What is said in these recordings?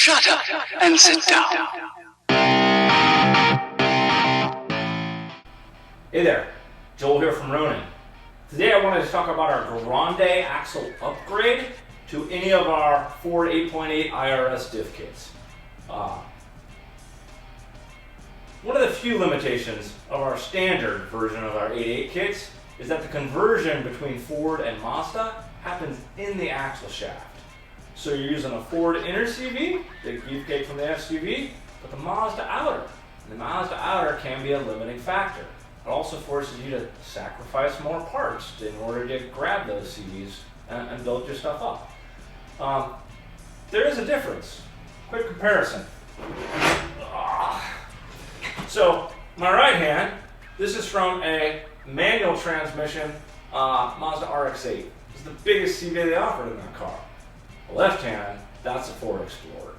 Shut up and sit down. Hey there, Joel here from Ronin. Today I wanted to talk about our Grande Axle Upgrade to any of our Ford 8.8 IRS diff kits. One of the few limitations of our standard version of our 8.8 kits is that the conversion between Ford and Mazda happens in the axle shaft. So you're using a Ford inner CV, big beefcake from the SUV, but the Mazda outer. And the Mazda outer can be a limiting factor. It also forces you to sacrifice more parts in order to grab those CVs and build your stuff up. There is a difference. Quick comparison. So my right hand, this is from a manual transmission Mazda RX8. It's the biggest CV they offered in that car. The left hand, that's a Ford Explorer.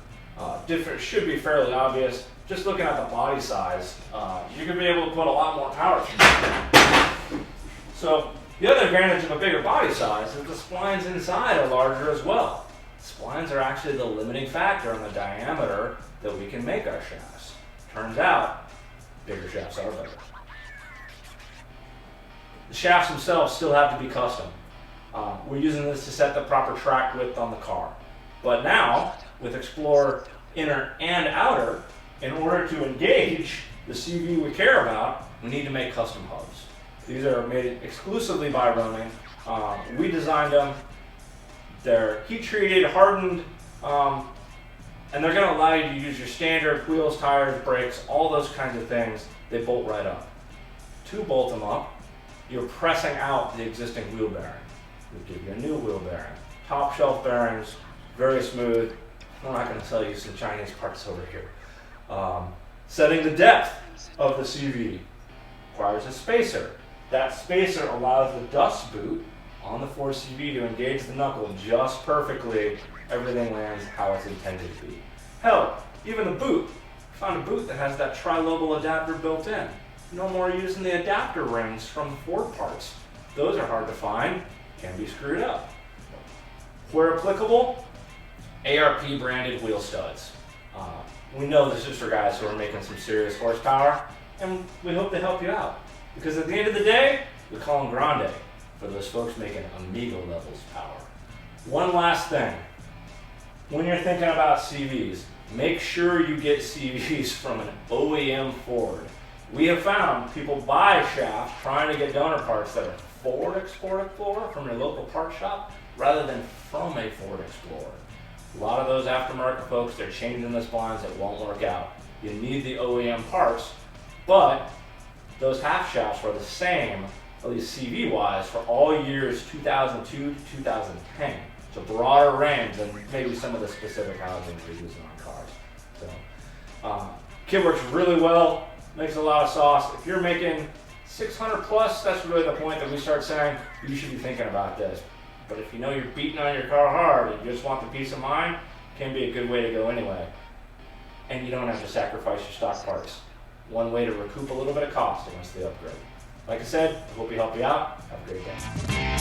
Different should be fairly obvious. Just looking at the body size, you're going to be able to put a lot more power through it. So the other advantage of a bigger body size is the splines inside are larger as well. Splines are actually the limiting factor on the diameter that we can make our shafts. Turns out, bigger shafts are better. The shafts themselves still have to be custom. We're using this to set the proper track width on the car. But now, with Explorer inner and outer, in order to engage the CV we care about, we need to make custom hubs. These are made exclusively by Ronin. We designed them. They're heat treated, hardened, and they're going to allow you to use your standard wheels, tires, brakes, all those kinds of things. They bolt right up. To bolt them up, you're pressing out the existing wheel bearing. We give you a new wheel bearing. Top shelf bearings, very smooth. I'm not going to sell you some Chinese parts over here. Setting the depth of the CV requires a spacer. That spacer allows the dust boot on the Ford CV to engage the knuckle just perfectly. Everything lands how it's intended to be. Hell, even the boot. I found a boot that has that tri-lobal adapter built in. No more using the adapter rings from the Ford parts. Those are hard to find, can be screwed up. Where applicable, ARP branded wheel studs. We know this is for guys who are making some serious horsepower, and we hope to help you out. Because at the end of the day, we call them Grande for those folks making Amigo levels power. One last thing. When you're thinking about CVs, make sure you get CVs from an OEM Ford. We have found people buy shafts trying to get donor parts that are Ford Explorer from your local part shop rather than from a Ford Explorer. A lot of those aftermarket folks, they're changing the splines, it won't work out. You need the OEM parts, but those half shafts are the same, at least CV-wise, for all years 2002 to 2010. It's a broader range than maybe some of the specific housing we're using on cars. So, kit works really well, makes a lot of sauce. If you're making 600 plus, that's really the point that we start saying you should be thinking about this. But if you know you're beating on your car hard and you just want the peace of mind, it can be a good way to go anyway. And you don't have to sacrifice your stock parts. One way to recoup a little bit of cost against the upgrade. Like I said, I hope we help you out. Have a great day.